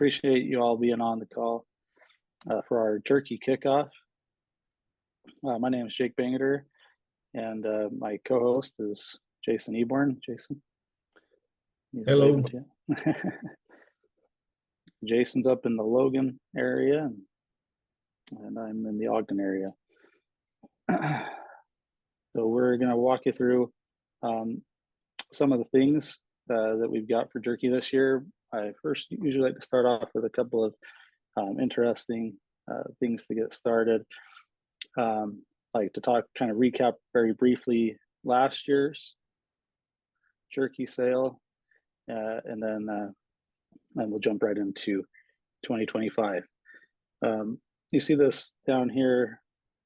appreciate you all being on the call for our Jerky kickoff. My name is Jake Bangeter, and my co-host is Jason Eborn. Jason. Hello. Jason's up in the Logan area, and I'm in the Ogden area. So we're going to walk you through some of the things that we've got for Jerky this year. I first usually like to start off with a couple of interesting things to get started. Like to kind of recap very briefly last year's Jerky sale, and then we'll jump right into 2025. You see this down here,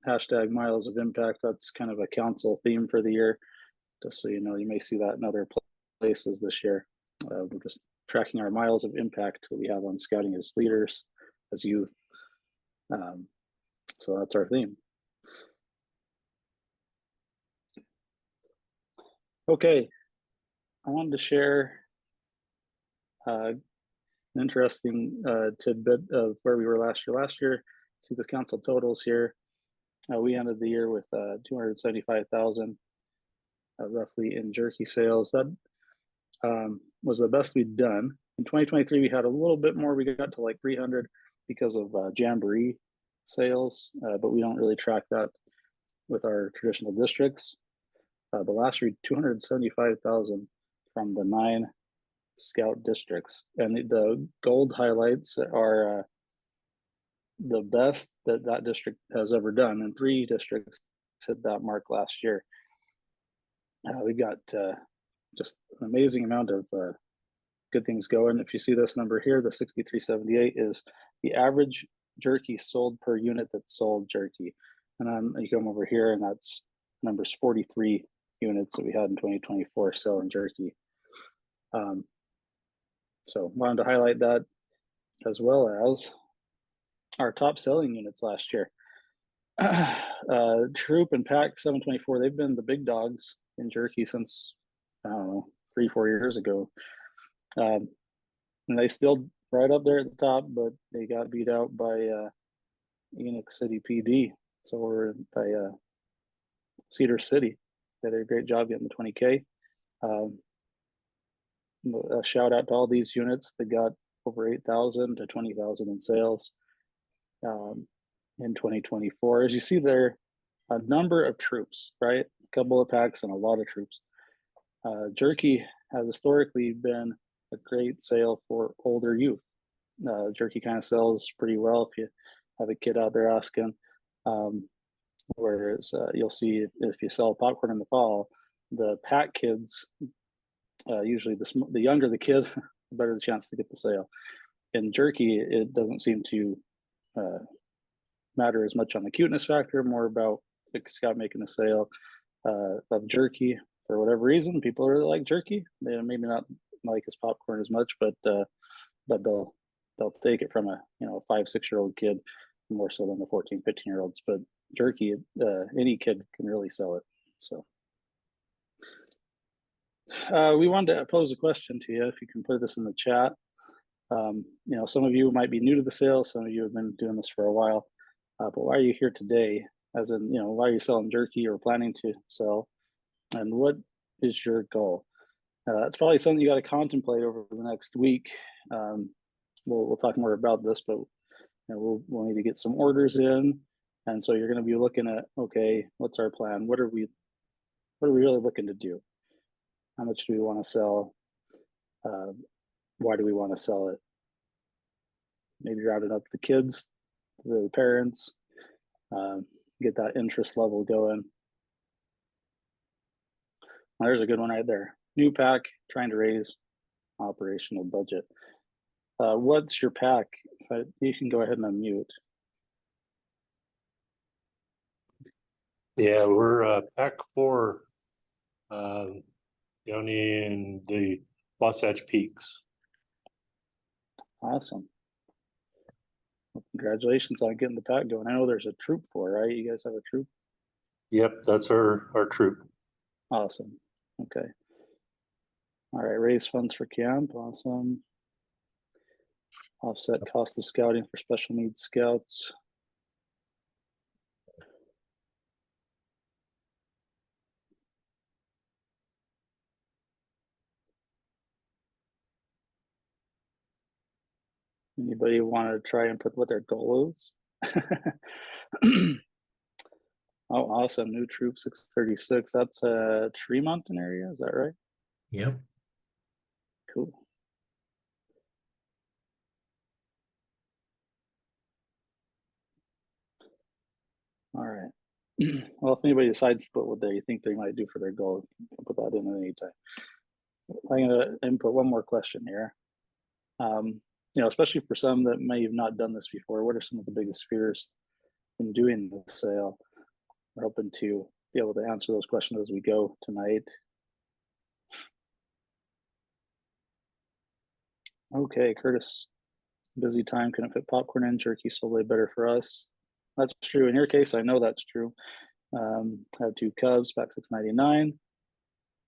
hashtag miles of impact. That's kind of a council theme for the year. Just so you know, you may see that in other places this year. We're just tracking our miles of impact that we have on scouting as leaders, as youth. So that's our theme. Okay, I wanted to share an interesting tidbit of where we were last year. Last year, see the council totals here. We ended the year with 275,000 roughly in Jerky sales. That was the best we'd done. In 2023, we had a little bit more. We got to like 300 because of Jamboree sales, but we don't really track that with our traditional districts. But last year, 275,000 from the 9 scout districts. And the gold highlights are the best that district has ever done. And 3 districts hit that mark last year. We got just an amazing amount of good things going. If you see this number here, the 6378 is the average Jerky sold per unit that sold Jerky. And then you come over here, and that's numbers 43 units that we had in 2024 selling Jerky. So wanted to highlight that, as well as our top selling units last year. Troop and Pack 724, they've been the big dogs in Jerky since, I don't know, 3-4 years ago. And they still right up there at the top, but they got beat out by Enoch City PD. So we're by Cedar City. They did a great job getting the 20K. A shout out to all these units that got over 8,000 to 20,000 in sales in 2024. As you see there, a number of troops, right? A couple of packs and a lot of troops. Jerky has historically been a great sale for older youth. Jerky kind of sells pretty well if you have a kid out there asking. Whereas you'll see if you sell popcorn in the fall, the pack kids, usually the younger the kid, the better the chance to get the sale. In Jerky, it doesn't seem to matter as much on the cuteness factor, more about the scout making a sale of Jerky. For whatever reason, people really like Jerky. They maybe not like his popcorn as much, but they'll take it from a 5-6-year-old kid more so than the 14-15-year-olds. But Jerky, any kid can really sell it. So we wanted to pose a question to you. If you can put this in the chat. Some of you might be new to the sale. Some of you have been doing this for a while. But why are you here today? As in, why are you selling Jerky or planning to sell? And what is your goal? That's probably something you got to contemplate over the next week. We'll talk more about this, but we'll need to get some orders in, and so you're going to be looking at, okay, what's our plan? What are we really looking to do? How much do we want to sell? Why do we want to sell it? Maybe round it up the kids, the parents, get that interest level going. Well, there's a good one right there. New pack, trying to raise operational budget. What's your pack? You can go ahead and unmute. Yeah, we're pack 4, in the Wasatch Peaks. Awesome. Well, congratulations on getting the pack going. I know there's a troop for, right? You guys have a troop? Yep, that's our troop. Awesome. Okay. All right, raise funds for camp. Awesome. Offset cost of scouting for special needs scouts. Anybody want to try and put what their goal is? Oh, awesome. New troop 636. That's a Tremont area. Is that right? Yep. Cool. All right. Well, if anybody decides to put what they think they might do for their goal, you can put that in at any time. I'm going to input one more question here. Especially for some that may have not done this before, what are some of the biggest fears in doing the sale? We're hoping to be able to answer those questions as we go tonight. Okay, Curtis, busy time, couldn't fit popcorn in, jerky so way better for us. That's true. In your case, I know that's true. Have 2 Cubs, back 699.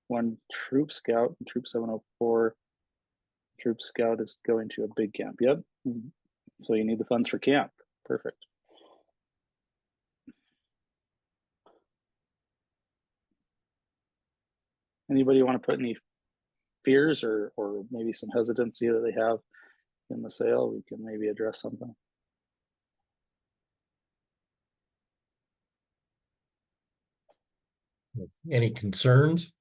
1 Troop Scout, Troop 704. Troop Scout is going to a big camp. Yep. So you need the funds for camp. Perfect. Anybody want to put any fears or maybe some hesitancy that they have in the sale? We can maybe address something. Any concerns?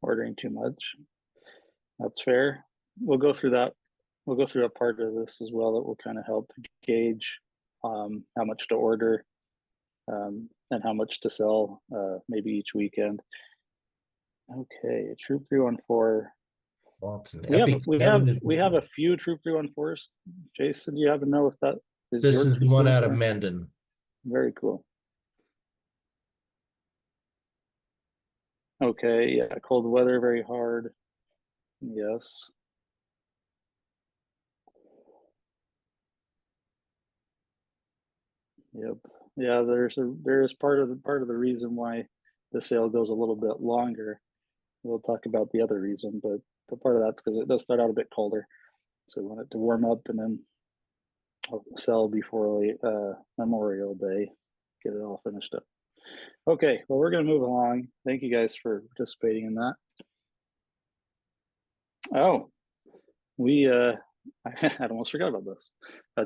Ordering too much. That's fair. We'll go through that. We'll go through a part of this as well that will kind of help gauge how much to order and how much to sell maybe each weekend. Okay, Troop 314. Well, We have a few Troop 314s. Jason, do you happen to know if that is This your is the Troop one out of 314? Mendon. Very cool. Okay, yeah, cold weather, very hard. Yes. Yep. Yeah, there is part of the reason why the sale goes a little bit longer. We'll talk about the other reason, but part of that's because it does start out a bit colder, so we want it to warm up and then sell before Memorial Day, get it all finished up. Okay, well, we're going to move along. Thank you guys for participating in that. Oh, we I almost forgot about this.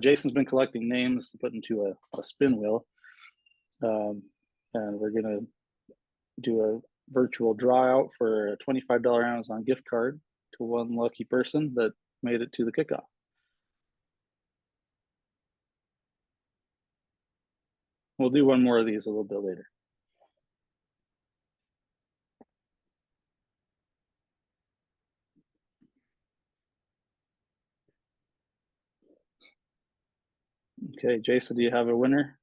Jason's been collecting names to put into a spin wheel, and we're going to do a virtual draw out for a $25 Amazon gift card to one lucky person that made it to the kickoff. We'll do one more of these a little bit later. Okay, Jason, do you have a winner?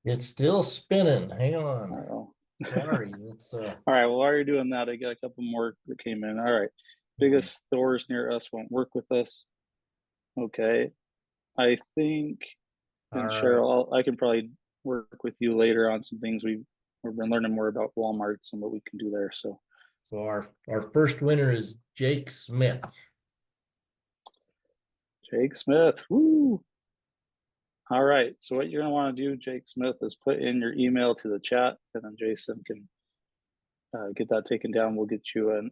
It's still spinning. Hang on. Oh. Sorry. It's All right, well, while you're doing that, I got a couple more that came in. All right. Biggest stores near us won't work with us. Okay. I think, and Cheryl, I can probably work with you later on some things. We've been learning more about Walmarts and what we can do there. So our first winner is Jake Smith. Jake Smith. Woo. All right. So what you're going to want to do, Jake Smith, is put in your email to the chat, and then Jason can get that taken down. We'll get you an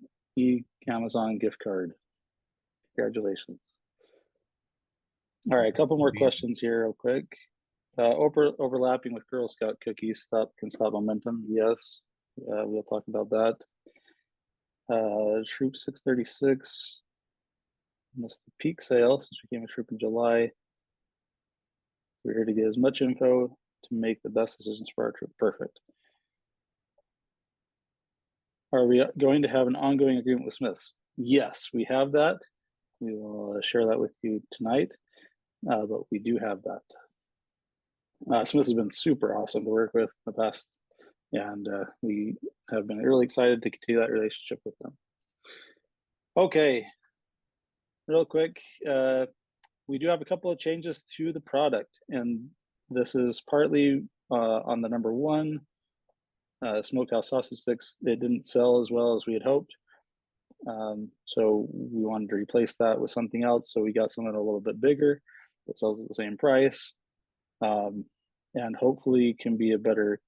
Amazon gift card. Congratulations. All right, a couple more questions here real quick. Overlapping with Girl Scout cookies can stop momentum. Yes, we'll talk about that. Troop 636 missed the peak sale since we became a troop in July. We're here to get as much info to make the best decisions for our troop. Perfect. Are we going to have an ongoing agreement with Smiths? Yes, we have that. We will share that with you tonight, but we do have that. Smiths has been super awesome to work with in the past, and we have been really excited to continue that relationship with them. Okay, real quick, we do have a couple of changes to the product, and this is partly on the number 1 smokehouse sausage sticks. It didn't sell as well as we had hoped. So we wanted to replace that with something else. So we got something a little bit bigger that sells at the same price, and hopefully can be a better.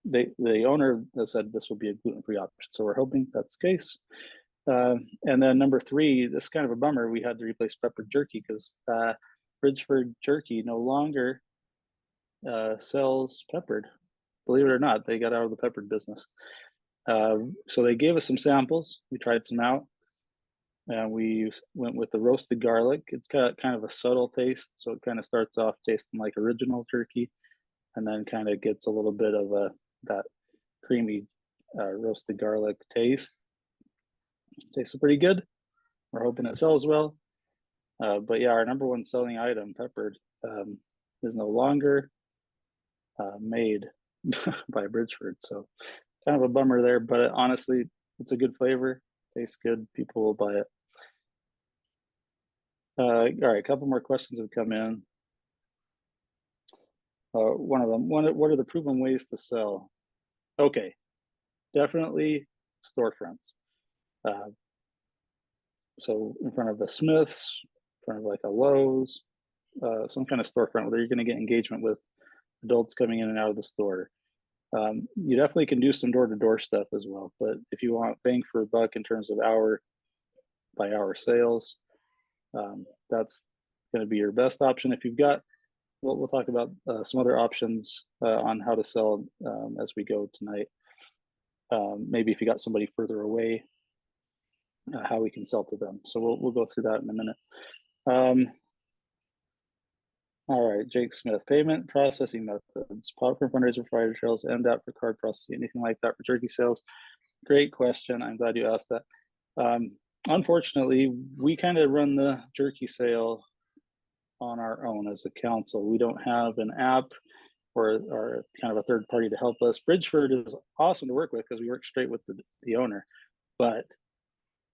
The owner has said this will be a gluten-free option, so we're hoping that's the case. And then number 3, this is kind of a bummer. We had to replace peppered jerky because Bridgeford Jerky no longer sells peppered. Believe it or not, they got out of the peppered business. So they gave us some samples. We tried some out, and we went with the roasted garlic. It's got kind of a subtle taste, so it kind of starts off tasting like original turkey, and then kind of gets a little bit of that creamy roasted garlic taste. Tastes pretty good. We're hoping it sells well. But yeah, our number 1 selling item, peppered, is no longer made by Bridgeford. So kind of a bummer there, but honestly, it's a good flavor. Tastes good. People will buy it. All right, a couple more questions have come in. One of them, what are the proven ways to sell? Okay, definitely storefronts. So in front of the Smiths, in front of like a Lowe's, some kind of storefront where you're going to get engagement with adults coming in and out of the store. You definitely can do some door-to-door stuff as well, but if you want bang for a buck in terms of hour by hour sales, that's going to be your best option. If you've got, we'll talk about some other options on how to sell as we go tonight. Maybe if you got somebody further away, how we can sell to them. So we'll go through that in a minute. All right, Jake Smith, payment processing methods, popcorn fundraiser provider trails, MDAP for card processing, anything like that for jerky sales? Great question. I'm glad you asked that. Unfortunately, we kind of run the jerky sale on our own as a council. We don't have an app or kind of a third party to help us. Bridgeford is awesome to work with because we work straight with the owner, but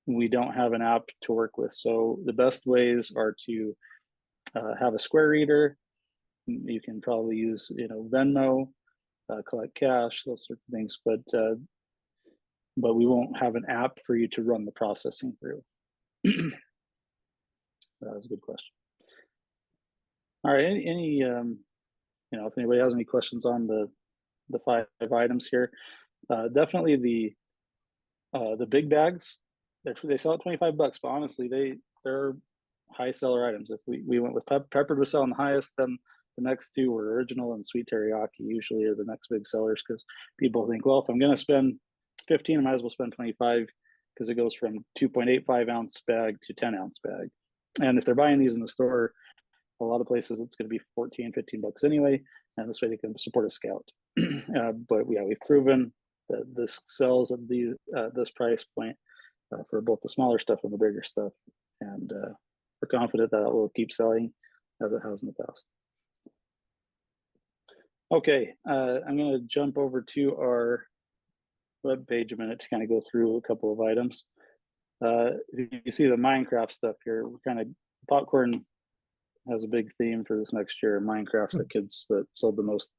we don't have an app to work with. So the best ways are to have a Square reader. You can probably use, Venmo, collect cash, those sorts of things, but we won't have an app for you to run the processing through. That was a good question. All right, any if anybody has any questions on the 5 items here, definitely the big bags. They sell at $25, but honestly, they're high seller items. If we went with peppered was selling the highest, then the next 2 were original and sweet teriyaki. Usually are the next big sellers because people think, well, if I'm going to spend 15, I might as well spend 25 because it goes from 2.85 ounce bag to 10 ounce bag. And if they're buying these in the store, a lot of places it's going to be 14, 15 bucks anyway, and this way they can support a scout. But yeah, we've proven that this sells at this price point for both the smaller stuff and the bigger stuff, and we're confident that it will keep selling as it has in the past. Okay, I'm going to jump over to our web page a minute to kind of go through a couple of items. You see the Minecraft stuff here. We're kind of popcorn has a big theme for this next year. Minecraft, the kids that sold the most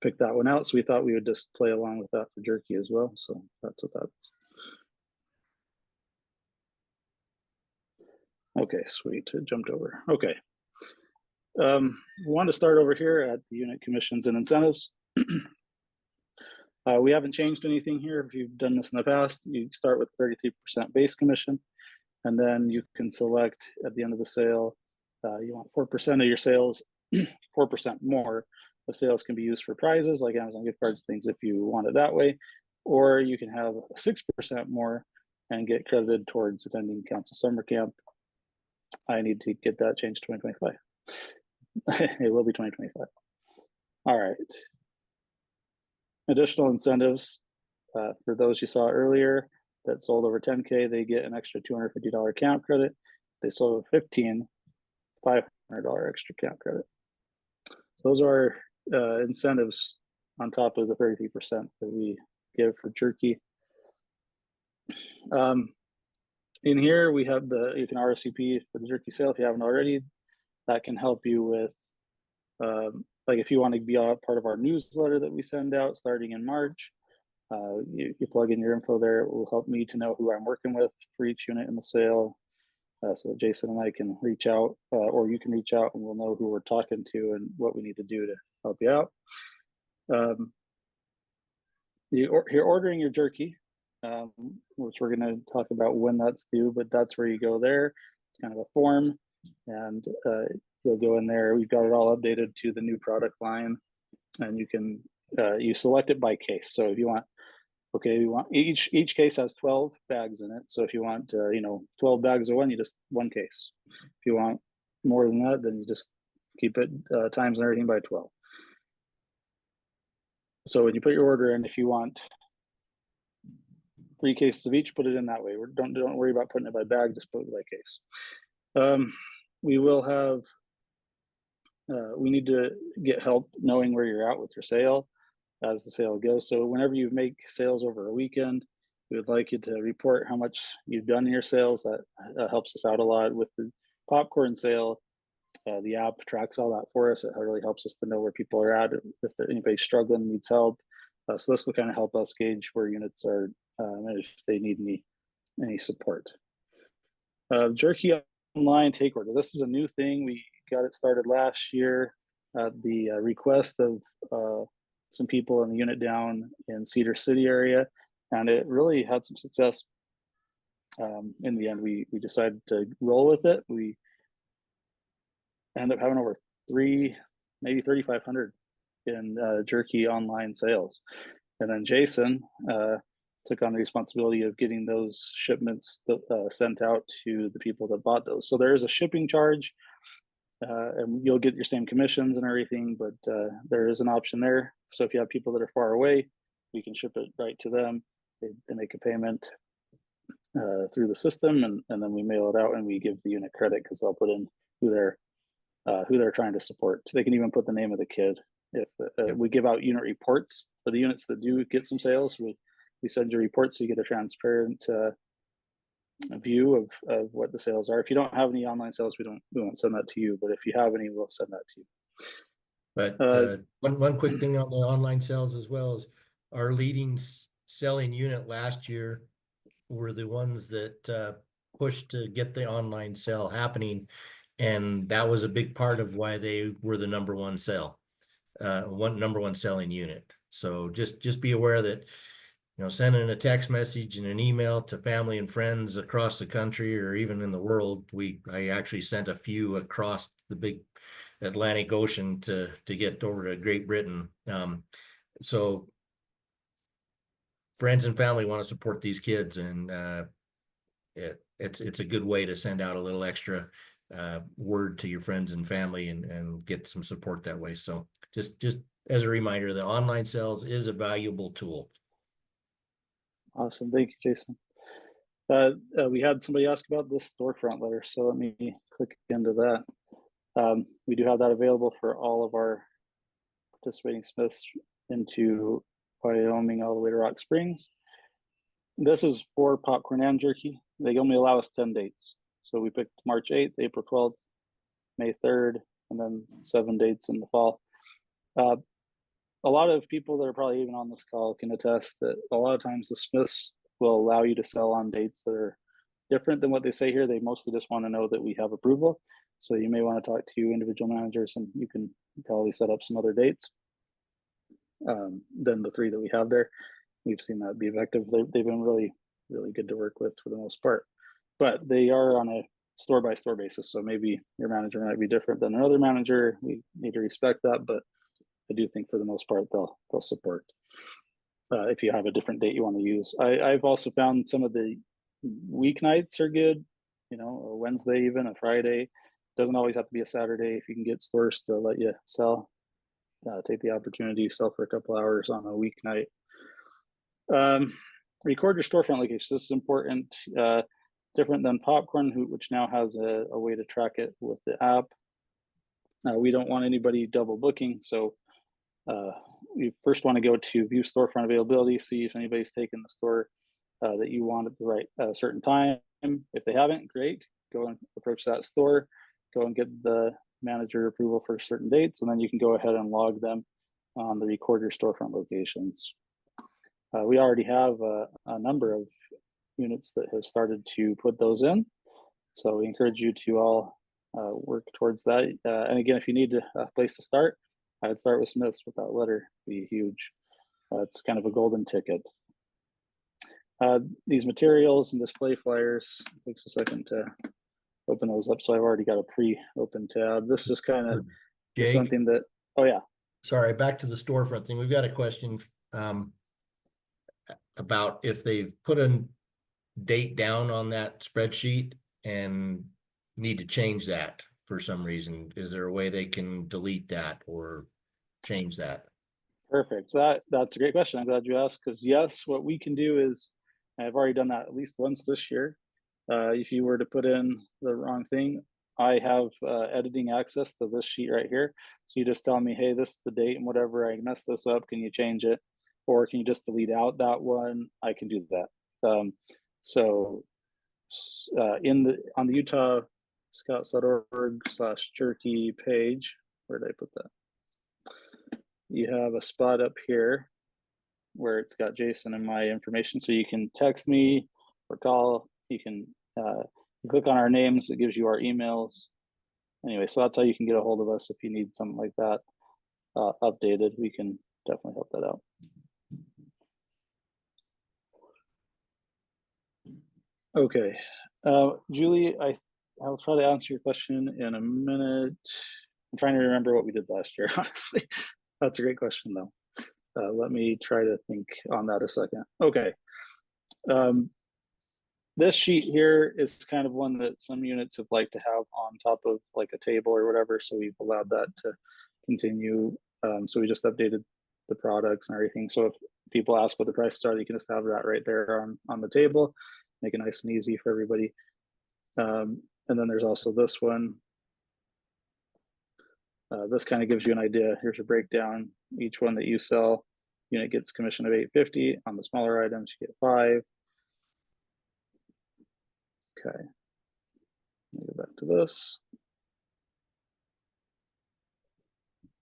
picked that one out, so we thought we would just play along with that for jerky as well. So that's what that is. Okay, sweet. It jumped over. Okay. We want to start over here at the unit commissions and incentives. We haven't changed anything here. If you've done this in the past, you start with 33% base commission, and then you can select at the end of the sale, you want 4% of your sales, 4% more of sales can be used for prizes like Amazon gift cards, things if you want it that way, or you can have 6% more and get credited towards attending council summer camp. I need to get that changed to 2025. It will be 2025. All right. Additional incentives for those you saw earlier that sold over 10K, they get an extra $250 camp credit. They sold 15, $500 extra camp credit. So those are incentives on top of the 33% that we give for jerky. In here, we have you can RSVP for the jerky sale if you haven't already. That can help you with, like if you want to be a part of our newsletter that we send out starting in March, You plug in your info there. It will help me to know who I'm working with for each unit in the sale. So that Jason and I can reach out, or you can reach out, and we'll know who we're talking to and what we need to do to help you out. You're ordering your jerky, which we're going to talk about when that's due, but that's where you go there. It's kind of a form, and you'll go in there. We've got it all updated to the new product line, and you can you select it by case. So if you want, okay, you want each case has 12 bags in it. So if you want, 12 bags of one, you just one case. If you want more than that, then you just keep it times and everything by 12. So when you put your order in, if you want 3 cases of each, put it in that way. Don't worry about putting it by bag, just put it by case. We will have, we need to get help knowing where you're at with your sale as the sale goes. So whenever you make sales over a weekend, we would like you to report how much you've done in your sales. That helps us out a lot with the popcorn sale. The app tracks all that for us. It really helps us to know where people are at, if anybody's struggling, needs help. So this will kind of help us gauge where units are, and if they need any support. Jerky online take order. This is a new thing. We got it started last year at the request of some people in the unit down in Cedar City area, and it really had some success. In the end, we decided to roll with it. We ended up having over maybe 3,500 in jerky online sales, and then Jason took on the responsibility of getting those shipments sent out to the people that bought those. So there is a shipping charge, and you'll get your same commissions and everything, but there is an option there. So if you have people that are far away, we can ship it right to them. They make a payment through the system, and then we mail it out, and we give the unit credit because they'll put in who they're trying to support. They can even put the name of the kid. If we give out unit reports for the units that do get some sales, we send you reports so you get a transparent view of what the sales are. If you don't have any online sales, we won't send that to you, but if you have any, we'll send that to you. But one quick thing on the online sales as well is our leading selling unit last year were the ones that pushed to get the online sale happening, and that was a big part of why they were the number one selling unit. So just be aware that sending a text message and an email to family and friends across the country or even in the world. I actually sent a few across the big Atlantic Ocean to get over to Great Britain. So friends and family want to support these kids, and it's a good way to send out a little extra word to your friends and family and get some support that way. So just as a reminder, the online sales is a valuable tool. Awesome. Thank you, Jason. We had somebody ask about this storefront letter, so let me click into that. We do have that available for all of our participating Smiths into Wyoming all the way to Rock Springs. This is for popcorn and jerky. They only allow us 10 dates. So we picked March 8th, April 12th, May 3rd, and then 7 dates in the fall. A lot of people that are probably even on this call can attest that a lot of times the Smiths will allow you to sell on dates that are different than what they say here. They mostly just want to know that we have approval. So you may want to talk to individual managers, and you can probably set up some other dates than the 3 that we have there. We've seen that be effective. They've been really, really good to work with for the most part, but they are on a store by store basis. So maybe your manager might be different than another manager. We need to respect that, but I do think for the most part they'll support if you have a different date you want to use. I've also found some of the weeknights are good, a Wednesday, even a Friday. Doesn't always have to be a Saturday. If you can get stores to let you sell, take the opportunity, sell for a couple hours on a weeknight. Record your storefront location. This is important. Different than popcorn, which now has a way to track it with the app. We don't want anybody double booking, so you first want to go to view storefront availability, see if anybody's taken the store that you want at the right certain time. If they haven't, great. Go and approach that store, go and get the manager approval for certain dates, and then you can go ahead and log them on the record your storefront locations. We already have a number of units that have started to put those in. So we encourage you to all work towards that. And again, if you need a place to start, I would start with Smith's with that letter. Be huge. It's kind of a golden ticket. These materials and display flyers, takes a second to open those up. So I've already got a pre-open tab. This is kind of something that, oh yeah. Sorry, back to the storefront thing. We've got a question about if they've put a date down on that spreadsheet and need to change that for some reason. Is there a way they can delete that or change that? Perfect. That's a great question. I'm glad you asked, because yes, what we can do is, I've already done that at least once this year. If you were to put in the wrong thing, I have editing access to this sheet right here. So you just tell me, hey, this is the date and whatever, I messed this up, can you change it? Or can you just delete out that one? I can do that. So on the Utah Scouts.org/Jerky page, where did I put that? You have a spot up here where it's got Jason and my information. So you can text me or call. You can click on our names. It gives you our emails. Anyway, so that's how you can get a hold of us if you need something like that updated. We can definitely help that out. Okay, Julie, I'll try to answer your question in a minute. I'm trying to remember what we did last year, honestly. That's a great question, though. Let me try to think on that a second. Okay. This sheet here is kind of one that some units have liked to have on top of like a table or whatever, so we've allowed that to continue. So we just updated the products and everything. So if people ask what the prices are, you can just have that right there on the table, make it nice and easy for everybody. And then there's also this one. This kind of gives you an idea. Here's a breakdown. Each one that you sell, unit gets commission of $8.50. On the smaller items, you get $5. Okay. Let me go back to this.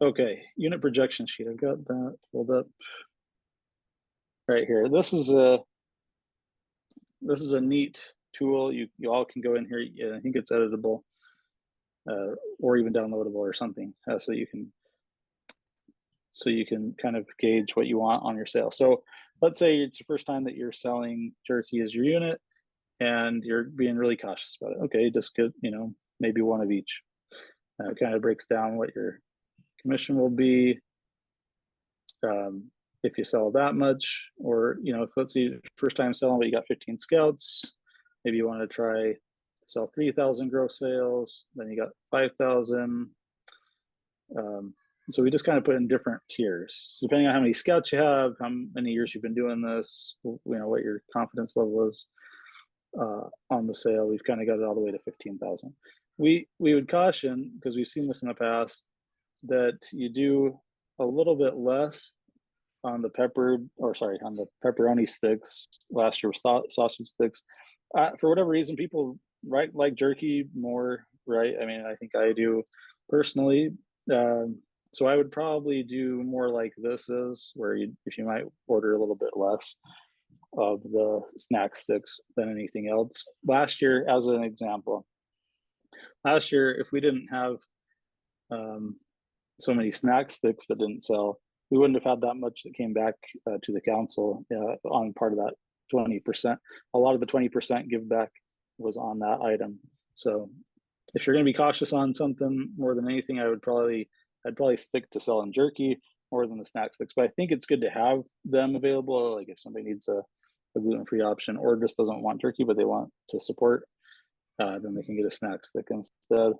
Okay, unit projection sheet. I've got that pulled up right here. This is a neat tool. You all can go in here. I think it's editable or even downloadable or something, so you can kind of gauge what you want on your sale. So let's say it's the first time that you're selling jerky as your unit and you're being really cautious about it. Okay, just get, maybe one of each. It kind of breaks down what your commission will be if you sell that much, or if let's see, first time selling, but you got 15 scouts, maybe you want to try to sell 3,000 gross sales, then you got 5,000. So we just kind of put in different tiers depending on how many scouts you have, how many years you've been doing this, what your confidence level is on the sale. We've kind of got it all the way to 15,000. We would caution, because we've seen this in the past, that you do a little bit less on the pepperoni sticks. Last year was sausage sticks. For whatever reason, people like jerky more, right? I mean, I think I do personally. So I would probably do more like this is, where if you might order a little bit less of the snack sticks than anything else. Last year, as an example, if we didn't have so many snack sticks that didn't sell, we wouldn't have had that much that came back to the council on part of that 20%. A lot of the 20% give back was on that item. So if you're going to be cautious on something more than anything, I'd probably stick to selling jerky more than the snack sticks. But I think it's good to have them available. Like if somebody needs a gluten-free option or just doesn't want jerky, but they want to support, then they can get a snack stick instead.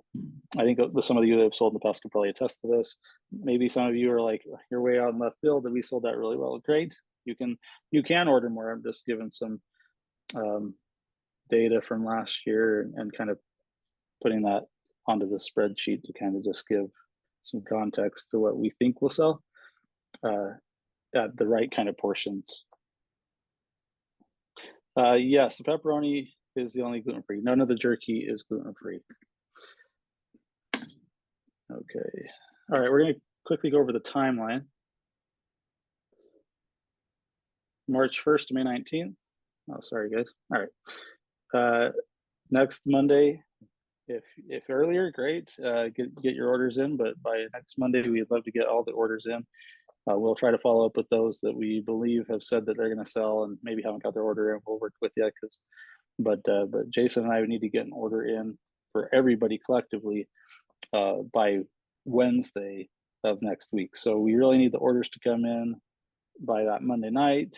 I think some of you that have sold in the past could probably attest to this. Maybe some of you are like, you're way out in left field, and we sold that really well. Great. You can order more. I'm just giving some data from last year and kind of putting that onto the spreadsheet to kind of just give some context to what we think will sell at the right kind of portions. Yes, the pepperoni is the only gluten-free. None of the jerky is gluten-free. Okay. All right, we're going to quickly go over the timeline. March 1st to May 19th. Oh, sorry guys. All right. Next Monday, if earlier, great. Get your orders in, but by next Monday, we'd love to get all the orders in. We'll try to follow up with those that we believe have said that they're going to sell and maybe haven't got their order in. We'll work with you but Jason and I would need to get an order in for everybody collectively by Wednesday of next week. So we really need the orders to come in by that Monday night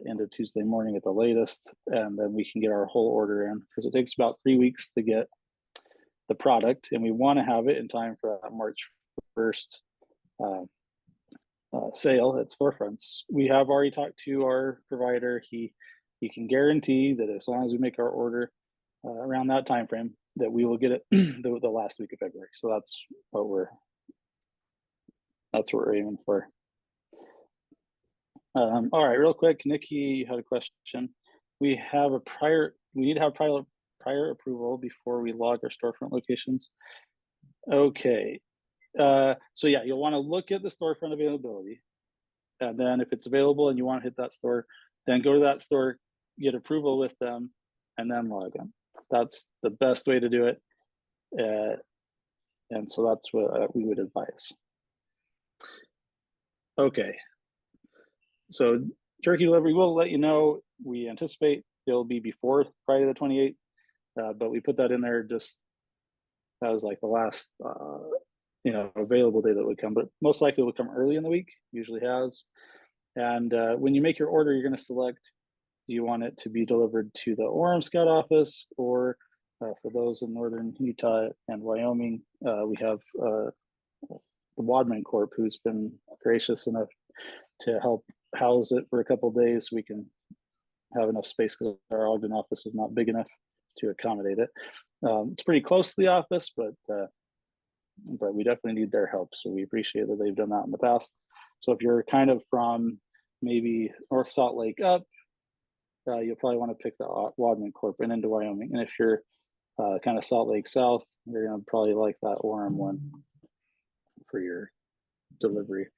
into Tuesday morning at the latest, and then we can get our whole order in, because it takes about 3 weeks to get the product, and we want to have it in time for that March 1st sale at storefronts. We have already talked to our provider. He can guarantee that as long as we make our order around that time frame, that we will get it the last week of February. So that's what we're aiming for. All right, real quick, Nikki had a question. We need to have prior approval before we log our storefront locations. Okay, so yeah, you'll want to look at the storefront availability, and then if it's available and you want to hit that store, then go to that store, get approval with them, and then log in. That's the best way to do it, and so that's what we would advise. Okay. So Jerky delivery, we'll let you know. We anticipate it'll be before Friday the 28th, but we put that in there just as like the last, available day that would come. But most likely it will come early in the week. Usually has. And when you make your order, you're going to select: do you want it to be delivered to the Orem Scout office, or for those in northern Utah and Wyoming, we have the Wadman Corp, who's been gracious enough to help house it for a couple of days so we can have enough space, because our Ogden office is not big enough to accommodate it. It's pretty close to the office, but we definitely need their help. So we appreciate that they've done that in the past. So if you're kind of from maybe North Salt Lake up, you'll probably want to pick the Wadman Corp and into Wyoming. And if you're kind of Salt Lake South, you're going to probably like that Orem one for your delivery.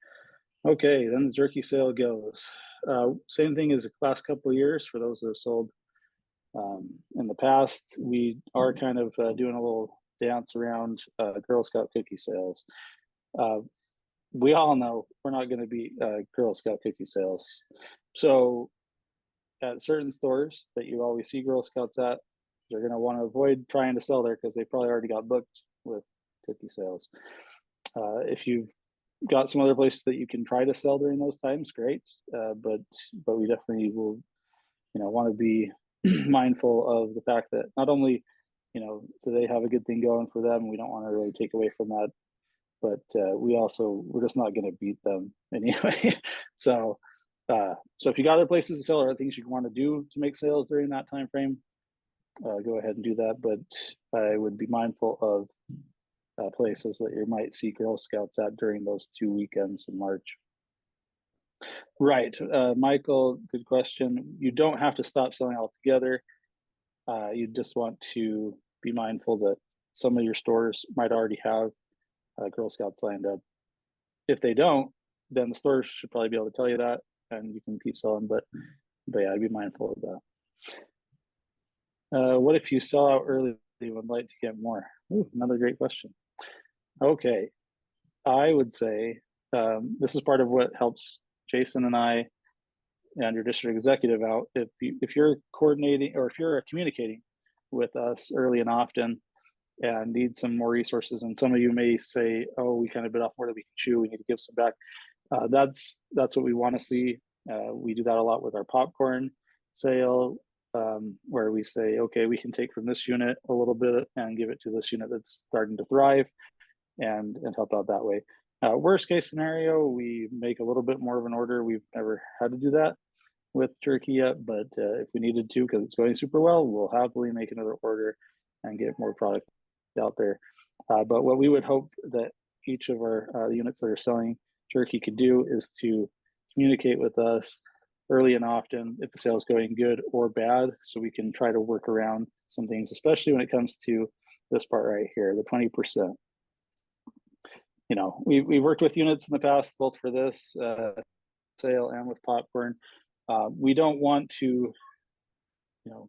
Okay, then the jerky sale goes. Same thing as the last couple of years for those that have sold in the past. We are kind of doing a little dance around Girl Scout cookie sales. We all know we're not going to be Girl Scout cookie sales. So at certain stores that you always see Girl Scouts at, you're going to want to avoid trying to sell there, because they probably already got booked with cookie sales. If you've got some other places that you can try to sell during those times, great. But we definitely will, want to be mindful of the fact that not only, do they have a good thing going for them, we don't want to really take away from that, but we're just not going to beat them anyway. So if you got other places to sell or other things you want to do to make sales during that time frame, go ahead and do that. But I would be mindful of places that you might see Girl Scouts at during those 2 weekends in March. Right, Michael, good question. You don't have to stop selling altogether. You just want to be mindful that some of your stores might already have Girl Scouts lined up. If they don't, then the stores should probably be able to tell you that, and you can keep selling. But yeah, I'd be mindful of that. What if you sell out early and would like to get more? Ooh, another great question. Okay, I would say this is part of what helps Jason and I and your district executive out. If you're coordinating, or if you're communicating with us early and often and need some more resources, and some of you may say, oh, we kind of bit off more than we can chew, we need to give some back. That's what we want to see. We do that a lot with our popcorn sale, where we say, okay, we can take from this unit a little bit and give it to this unit that's starting to thrive, and help out that way. Worst case scenario, we make a little bit more of an order. We've never had to do that with jerky yet, but if we needed to, because it's going super well, we'll happily make another order and get more product out there. But what we would hope that each of our units that are selling jerky could do is to communicate with us early and often if the sale is going good or bad, so we can try to work around some things, especially when it comes to this part right here, the 20%. We worked with units in the past, both for this sale and with popcorn, We don't want to,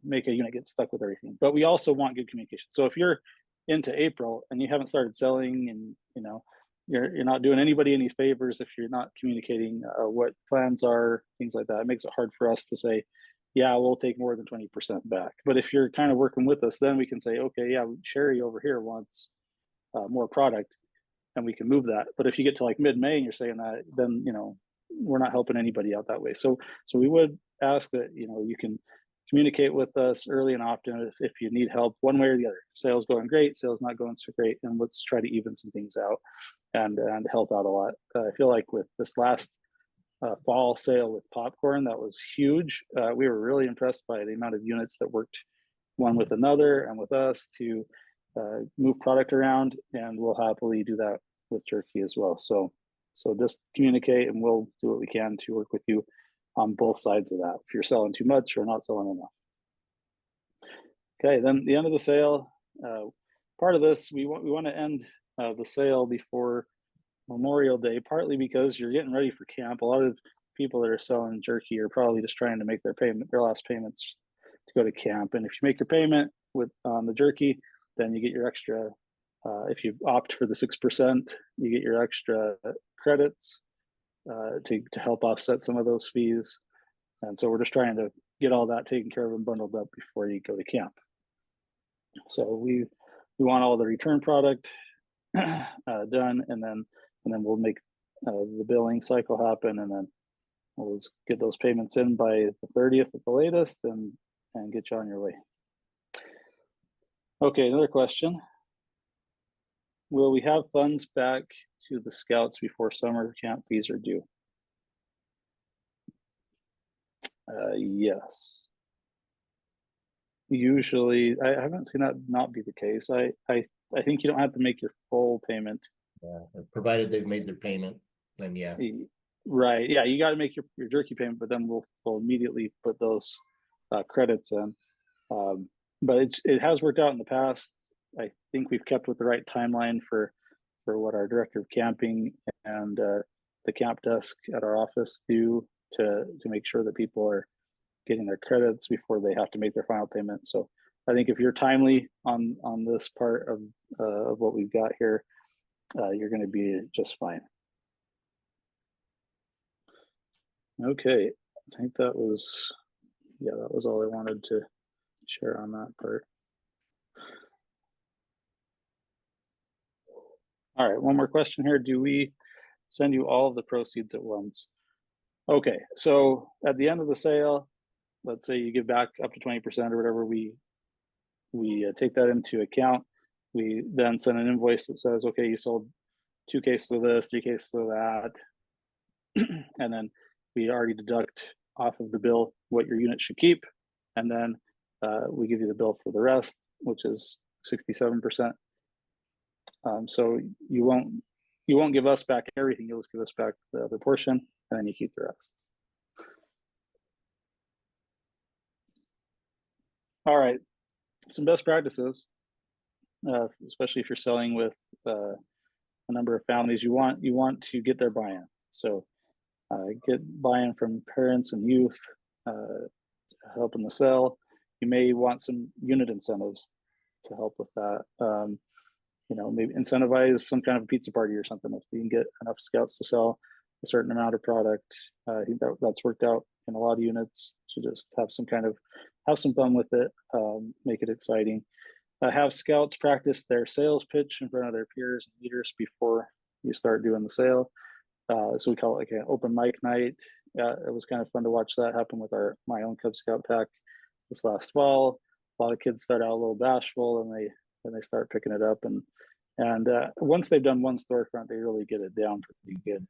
make a unit get stuck with everything, but we also want good communication. So if you're into April and you haven't started selling, and you're not doing anybody any favors if you're not communicating what plans are, things like that. It makes it hard for us to say, yeah, we'll take more than 20% back. But if you're kind of working with us, then we can say, okay, yeah, Sherry over here wants more product, and we can move that. But if you get to like mid-May and you're saying that, then we're not helping anybody out that way. So we would ask that you can communicate with us early and often if you need help one way or the other. Sales going great, sales not going so great, and let's try to even some things out and help out a lot. I feel like with this last fall sale with popcorn, that was huge. We were really impressed by the amount of units that worked one with another and with us to move product around, and we'll happily do that with Jerky as well. So just communicate, and we'll do what we can to work with you on both sides of that, if you're selling too much or not selling enough. Okay, then the end of the sale. Part of this, we want to end the sale before Memorial Day, partly because you're getting ready for camp. A lot of people that are selling Jerky are probably just trying to make their last payments to go to camp. And if you make your payment with the Jerky, then you get your extra. If you opt for the 6%, you get your extra credits to help offset some of those fees. And so we're just trying to get all that taken care of and bundled up before you go to camp. So we want all the return product done, and then we'll make the billing cycle happen, and then we'll just get those payments in by the 30th at the latest, and get you on your way. Okay, another question. Will we have funds back to the scouts before summer camp fees are due? Yes. Usually, I haven't seen that not be the case. I think you don't have to make your full payment. Provided they've made their payment, then yeah. Right. Yeah, you got to make your Jerky payment, but then we'll immediately put those credits in. But it has worked out in the past. I think we've kept with the right timeline for what our director of camping and the camp desk at our office do to make sure that people are getting their credits before they have to make their final payment. So I think if you're timely on this part of what we've got here, you're going to be just fine. Okay, I think that was all I wanted to share on that part. All right, one more question here. Do we send you all of the proceeds at once? Okay, so at the end of the sale, let's say you give back up to 20% or whatever, we take that into account. We then send an invoice that says, okay, you sold 2 cases of this, 3 cases of that, and then we already deduct off of the bill what your unit should keep, and then we give you the bill for the rest, which is 67%. So you won't give us back everything. You'll just give us back the other portion, and then you keep the rest. All right, some best practices, especially if you're selling with a number of families. You want to get their buy-in. So get buy-in from parents and youth, helping the sale. You may want some unit incentives to help with that. Maybe incentivize some kind of a pizza party or something if you can get enough scouts to sell a certain amount of product. I think that's worked out in a lot of units, to just have some fun with it, make it exciting. Have scouts practice their sales pitch in front of their peers and leaders before you start doing the sale. So we call it like an open mic night. It was kind of fun to watch that happen with my own Cub Scout pack this last fall. A lot of kids start out a little bashful, and they start picking it up, and once they've done one storefront, they really get it down pretty good.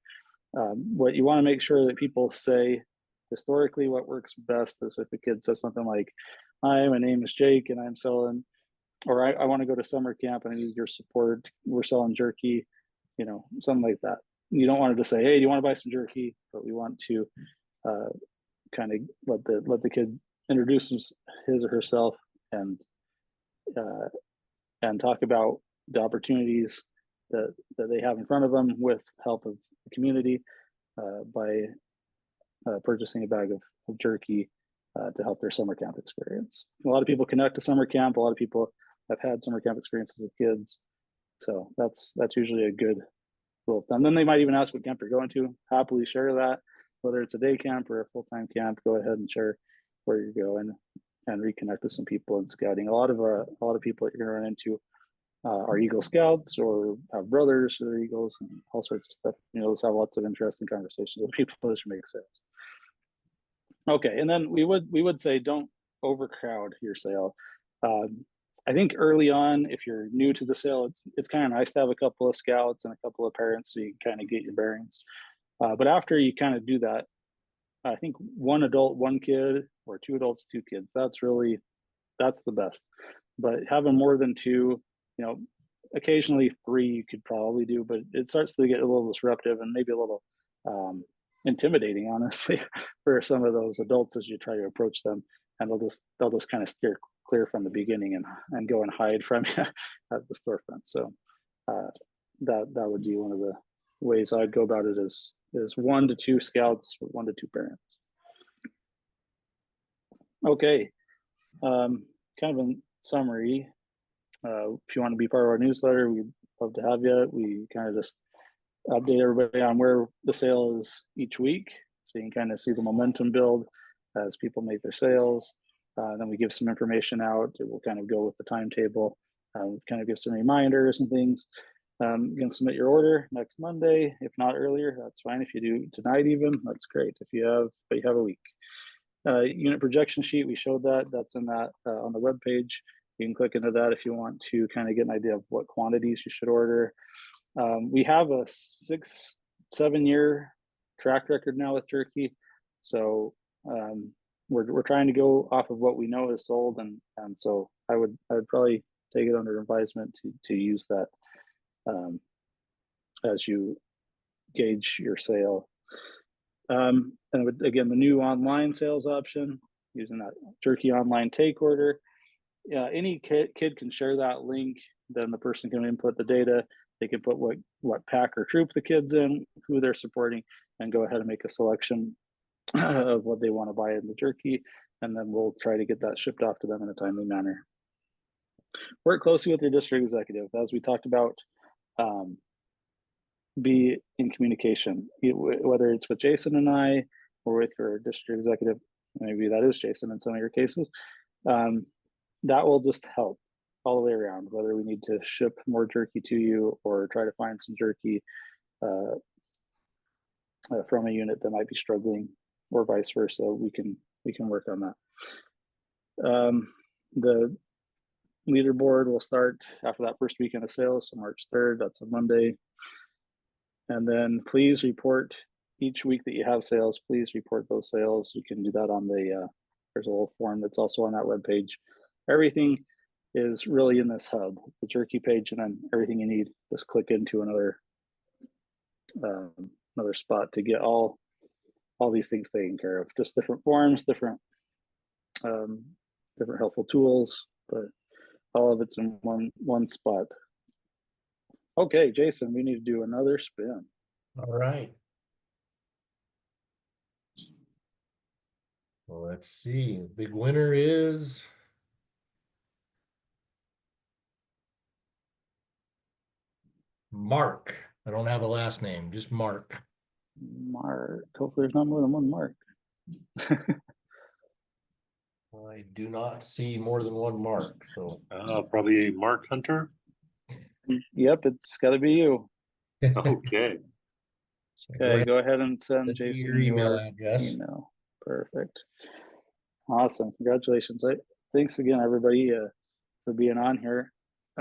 What you want to make sure that people say historically, what works best is if a kid says something like, "Hi, my name is Jake, and I'm selling," or I want to go to summer camp and I need your support. We're selling Jerky, something like that. You don't want to just say, "Hey, do you want to buy some Jerky?" But we want to kind of let the kid introduce his or herself and talk about the opportunities that they have in front of them with help of the community by purchasing a bag of jerky to help their summer camp experience. A lot of people connect to summer camp. A lot of people have had summer camp experiences as kids. So that's usually a good rule of thumb. Then they might even ask what camp you're going to. Happily share that, whether it's a day camp or a full-time camp. Go ahead and share where you're going and reconnect with some people in scouting. A lot of people that you're going to run into are Eagle Scouts or have brothers who are Eagles and all sorts of stuff. Let's have lots of interesting conversations with people that should make sense. Okay, and then we would say don't overcrowd your sale. I think early on, if you're new to the sale, it's kind of nice to have a couple of scouts and a couple of parents so you can kind of get your bearings. But after you kind of do that, I think one adult, one kid, or two adults, two kids, that's the best. But having more than two, occasionally three you could probably do, but it starts to get a little disruptive and maybe a little intimidating, honestly, for some of those adults as you try to approach them, and they'll just kind of steer clear from the beginning and go and hide from you at the storefront. So that would be one of the ways I'd go about it is 1 to 2 scouts, 1 to 2 parents. Okay, kind of in summary, if you want to be part of our newsletter, we'd love to have you. We kind of just update everybody on where the sale is each week, so you can kind of see the momentum build as people make their sales. Then we give some information out. It will kind of go with the timetable, kind of give some reminders and things. You can submit your order next Monday. If not earlier, that's fine. If you do tonight even, that's great. But you have a week. Unit projection sheet, we showed that. That's in that on the web page. You can click into that if you want to kind of get an idea of what quantities you should order. We have a 6-7 year track record now with jerky, so we're trying to go off of what we know is sold, and so I would probably take it under advisement to use that as you gauge your sale. And again, the new online sales option, using that jerky online take order. Any kid can share that link. Then the person can input the data. They can put what pack or troop the kid's in, who they're supporting, and go ahead and make a selection of what they want to buy in the jerky, and then we'll try to get that shipped off to them in a timely manner. Work closely with your district executive, as we talked about. Be in communication, whether it's with Jason and I, or with your district executive. Maybe that is Jason in some of your cases. That will just help all the way around, whether we need to ship more jerky to you or try to find some jerky from a unit that might be struggling, or vice versa. We can work on that. The leaderboard will start after that first weekend of sales, so March 3rd, that's a Monday. And then please report each week that you have sales. Please report those sales. You can do that on the there's a little form that's also on that webpage. Everything is really in this hub, the jerky page, and then everything you need, just click into another spot to get all these things taken care of. Just different forms, different helpful tools, but all of it's in one spot. Okay, Jason, we need to do another spin. All right. Well, let's see. The big winner is Mark. I don't have a last name, just Mark. Mark. Hopefully there's not more than one Mark. I do not see more than one Mark, so probably Mark Hunter. Yep, it's got to be you. Okay. Okay, go ahead and send Jason your email address. Email. Perfect. Awesome. Congratulations. Thanks again, everybody, for being on here.